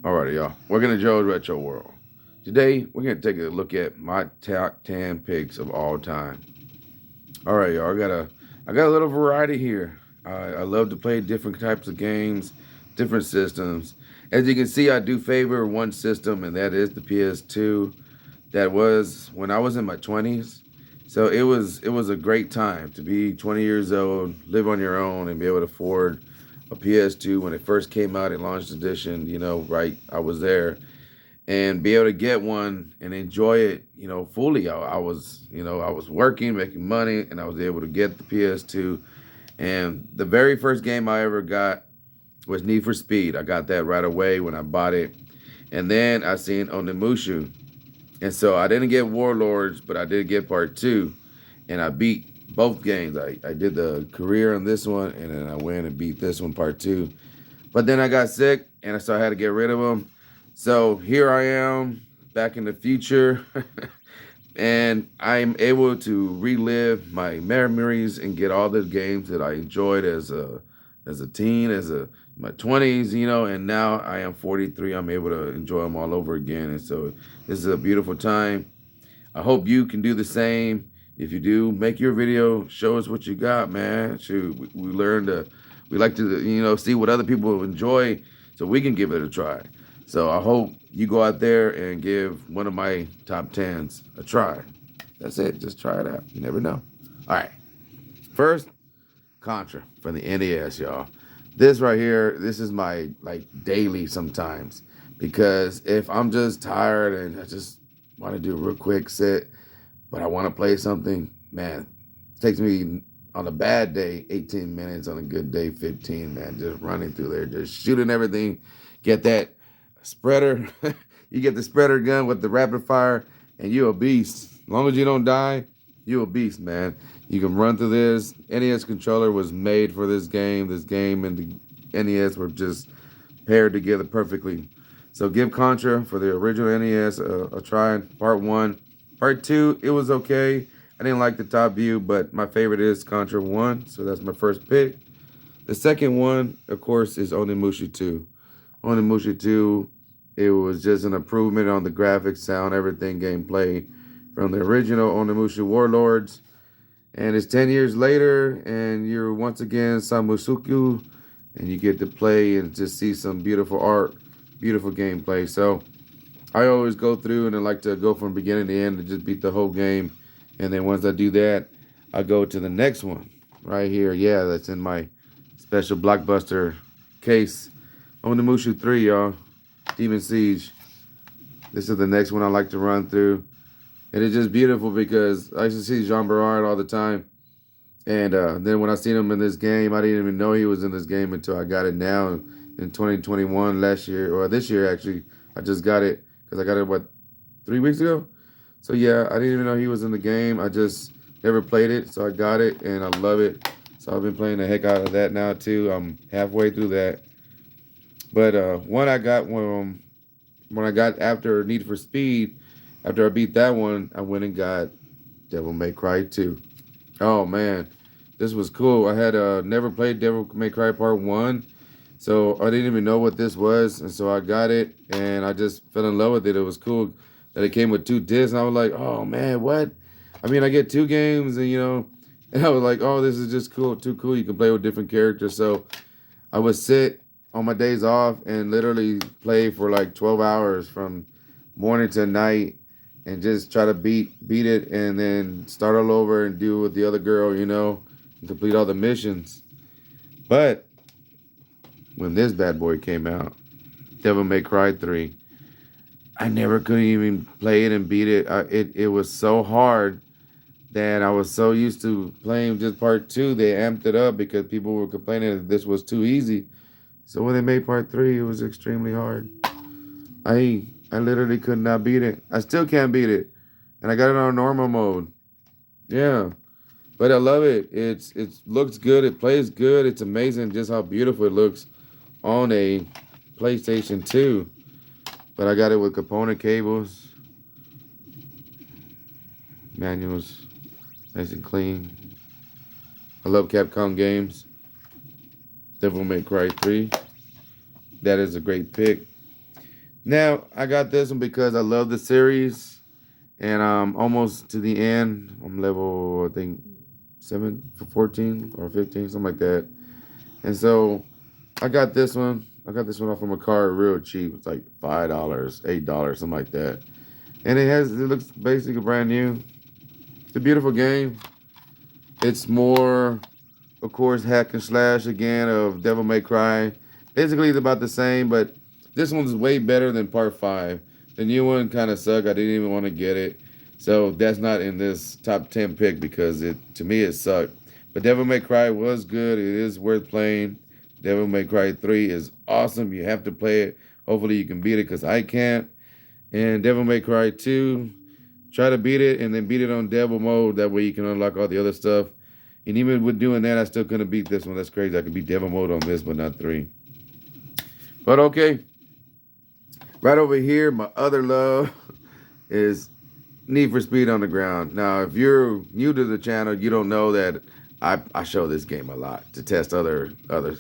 Alrighty, y'all. Welcome to Joe's Retro World. Today, we're going to take a look at my top 10 picks of all time. Alright, y'all. I got a little variety here. I love to play different types of games, different systems. As you can see, I do favor one system, and that is the PS2. That was when I was in my 20s. So it was a great time to be 20 years old, live on your own, and be able to afford a PS2 when it first came out in launch edition. Right? I was there and be able to get one and enjoy it. Fully. I was working, making money, and I was able to get the PS2. And the very first game I ever got was Need for Speed. I got that right away when I bought it, and then I seen Onimusha. And so I didn't get Warlords, but I did get part two. And I beat both games. I did the career on this one, and then I went and beat this one, part two. But then I got sick, and so I had to get rid of them. So here I am, back in the future. And I'm able to relive my memories and get all the games that I enjoyed as a teen, my 20s, and now I am 43. I'm able to enjoy them all over again. And so this is a beautiful time. I hope you can do the same. If you do, make your video, show us what you got, man. Shoot, we like to, see what other people enjoy so we can give it a try. So I hope you go out there and give one of my top tens a try. That's it. Just try it out. You never know. All right. First, Contra from the NES, y'all. This right here, this is my daily sometimes, because if I'm just tired and I just want to do a real quick sit, but I want to play something, man, it takes me on a bad day 18 minutes, on a good day 15, man, just running through there, just shooting everything. Get that spreader. You get the spreader gun with the rapid fire, and you're a beast. As long as you don't die, you're a beast, man. You can run through this. NES controller was made for this game. This game and the NES were just paired together perfectly. So give Contra for the original NES a try. Part one. Part two, it was okay. I didn't like the top view, but my favorite is Contra 1, so that's my first pick. The second one, of course, is Onimusha 2. Onimusha 2, it was just an improvement on the graphics, sound, everything, gameplay from the original Onimusha Warlords. And it's 10 years later, and you're once again Samusuku, and you get to play and just see some beautiful art, beautiful gameplay. So I always go through and I like to go from beginning to end and just beat the whole game. And then once I do that, I go to the next one right here. Yeah, that's in my special blockbuster case. Onimusha 3, y'all. Demon Siege. This is the next one I like to run through. And it's just beautiful because I used to see Jean Berard all the time. And then when I seen him in this game, I didn't even know he was in this game until I got it now in 2021, last year, or this year actually. I just got it because I got it, 3 weeks ago? So yeah, I didn't even know he was in the game. I just never played it, so I got it, and I love it. So I've been playing the heck out of that now too. I'm halfway through that. But one I got when I got after Need for Speed, after I beat that one, I went and got Devil May Cry 2. Oh man, this was cool. I had never played Devil May Cry Part 1, so I didn't even know what this was. And so I got it, and I just fell in love with it. It was cool that it came with 2 discs, and I was like, oh man, what? I mean, I get 2 games, and and I was like, oh, this is just cool, too cool. You can play with different characters. So I would sit on my days off and literally play for like 12 hours from morning to night and just try to beat it and then start all over and do with the other girl, and complete all the missions. But when this bad boy came out, Devil May Cry 3, I never could even play it and beat it. It was so hard that I was so used to playing just part 2, they amped it up because people were complaining that this was too easy. So when they made part 3, it was extremely hard. I literally could not beat it. I still can't beat it. And I got it on normal mode. Yeah. But I love it. It looks good. It plays good. It's amazing just how beautiful it looks on a PlayStation 2. But I got it with component cables. Manuals. Nice and clean. I love Capcom games. Devil May Cry 3. That is a great pick. Now, I got this one because I love the series, and I'm almost to the end. I'm level, I think, 14 or 15, something like that. And so I got this one. I got this one off of my car real cheap. It's like $5, $8, something like that. And it looks basically brand new. It's a beautiful game. It's more, of course, hack and slash again of Devil May Cry. Basically, it's about the same, but this one's way better than Part 5. The new one kind of sucked. I didn't even want to get it. So that's not in this top 10 pick because to me it sucked. But Devil May Cry was good. It is worth playing. Devil May Cry 3 is awesome. You have to play it. Hopefully you can beat it because I can't. And Devil May Cry 2, try to beat it and then beat it on Devil mode. That way you can unlock all the other stuff. And even with doing that, I still couldn't beat this one. That's crazy. I could beat Devil mode on this, but not 3. But okay. Right over here, my other love is Need for Speed Underground. Now, if you're new to the channel, you don't know that I show this game a lot to test other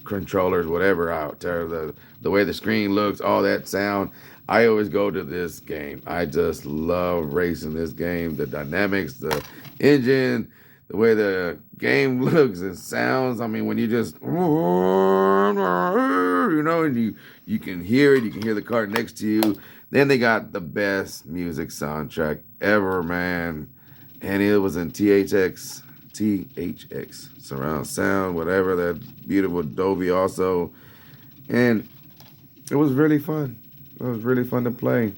controllers, whatever out there, the way the screen looks, all that sound. I always go to this game. I just love racing this game. The dynamics, the engine, the way the game looks and sounds. I mean, when you just, and you can hear it, you can hear the car next to you. Then they got the best music soundtrack ever, man. And it was in THX surround sound, whatever, that beautiful Dolby also. And it was really fun. It was really fun to play.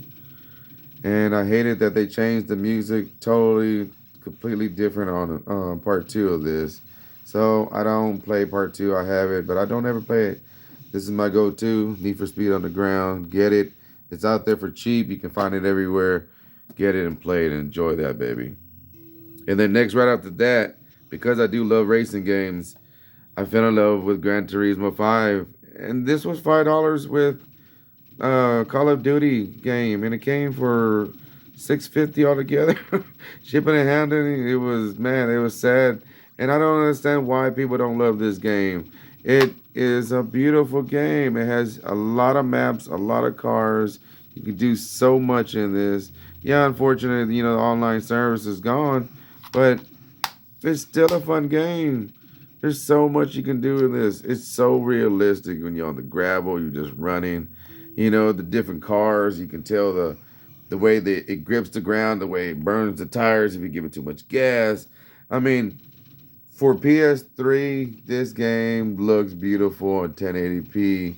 And I hated that they changed the music totally, completely different on part 2 of this. So I don't play part 2. I have it, but I don't ever play it. This is my go-to, Need for Speed Underground. Get it. It's out there for cheap. You can find it everywhere. Get it and play it and enjoy that, baby. And then next, right after that, because I do love racing games, I fell in love with Gran Turismo 5. And this was $5 with Call of Duty game. And it came for $6.50 altogether. Shipping and handling, it was sad. And I don't understand why people don't love this game. It is a beautiful game. It has a lot of maps, a lot of cars. You can do so much in this. Yeah, unfortunately, the online service is gone, but it's still a fun game. There's so much you can do in this. It's so realistic when you're on the gravel, you're just running. The different cars, you can tell the way that it grips the ground, the way it burns the tires if you give it too much gas. I mean, for PS3, this game looks beautiful on 1080p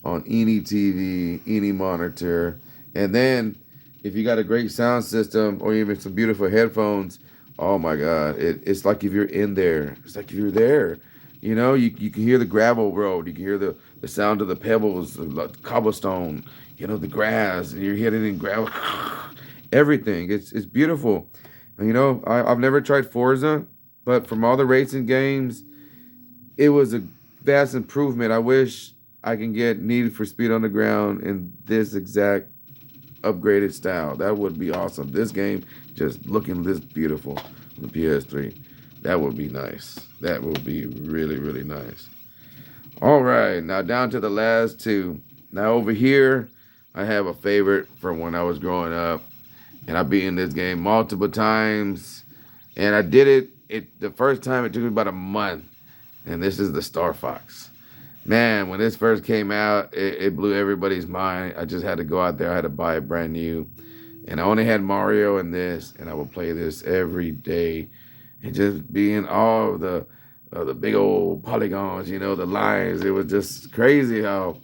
on any TV, any monitor. And then if you got a great sound system or even some beautiful headphones, oh my God, it's like if you're in there. It's like if you're there. You can hear the gravel road. You can hear the sound of the pebbles, the cobblestone, the grass. And you're hitting in gravel. Everything. It's beautiful. I've never tried Forza. But from all the racing games, it was a vast improvement. I wish I can get Need for Speed Underground in this exact upgraded style. That would be awesome. This game just looking this beautiful on the PS3. That would be nice. That would be really, really nice. All right, now down to the last 2. Now over here, I have a favorite from when I was growing up. And I've beaten this game multiple times. And I did it. The first time it took me about a month, and this is the Star Fox. Man, when this first came out, it blew everybody's mind. I just had to go out there. I had to buy it brand new, and I only had Mario and this, and I would play this every day, and just be in awe of the big old polygons, the lines. It was just crazy how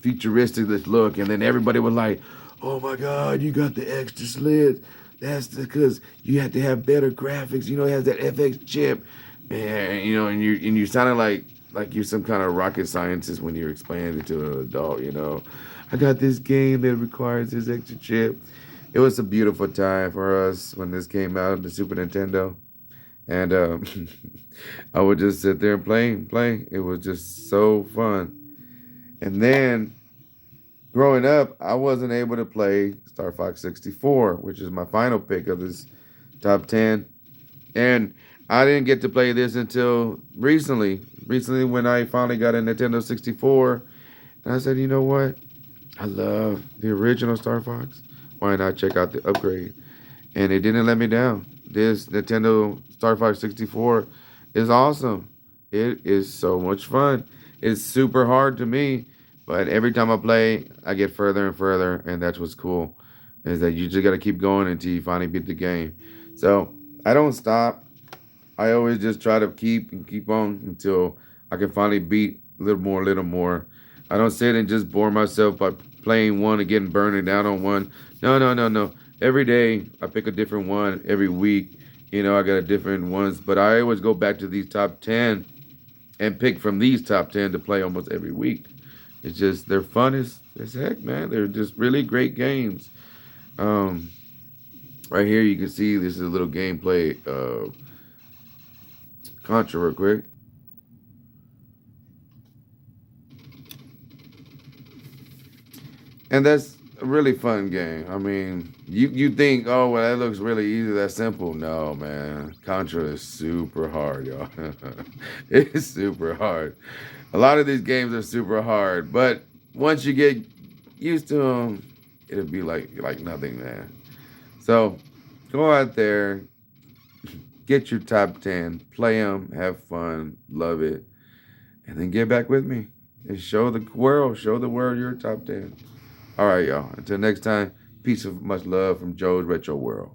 futuristic this looked, and then everybody was like, "Oh my God, you got the extra slits." That's because you have to have better graphics. It has that FX chip, and and you sounded like you're some kind of rocket scientist when you're explaining it to an adult. I got this game that requires this extra chip. It was a beautiful time for us when this came out on the Super Nintendo, and I would just sit there and play. It was just so fun. And then growing up, I wasn't able to play Star Fox 64, which is my final pick of this top 10. And I didn't get to play this until recently. Recently, when I finally got a Nintendo 64. And I said, you know what? I love the original Star Fox. Why not check out the upgrade? And it didn't let me down. This Nintendo Star Fox 64 is awesome. It is so much fun. It's super hard to me, but every time I play, I get further and further, and that's what's cool. Is that you just gotta keep going until you finally beat the game. So I don't stop. I always just try to keep and keep on until I can finally beat a little more, little more. I don't sit and just bore myself by playing one and getting burning down on one. No, no, no, no. Every day I pick a different one. Every week, I got a different ones. But I always go back to these top 10 and pick from these top 10 to play almost every week. It's just, they're fun as heck, man. They're just really great games. Um, right here, you can see this is a little gameplay of Contra real quick. And that's a really fun game. I mean, you think, oh well, that looks really easy, that's simple. No, man, Contra is super hard, y'all. It's super hard. A lot of these games are super hard, but once you get used to them, it'll be like nothing, man. So go out there, get your top 10, play them, have fun, love it, and then get back with me and show the world your top 10. All right, y'all. Until next time, peace of much love from Joe's Retro World.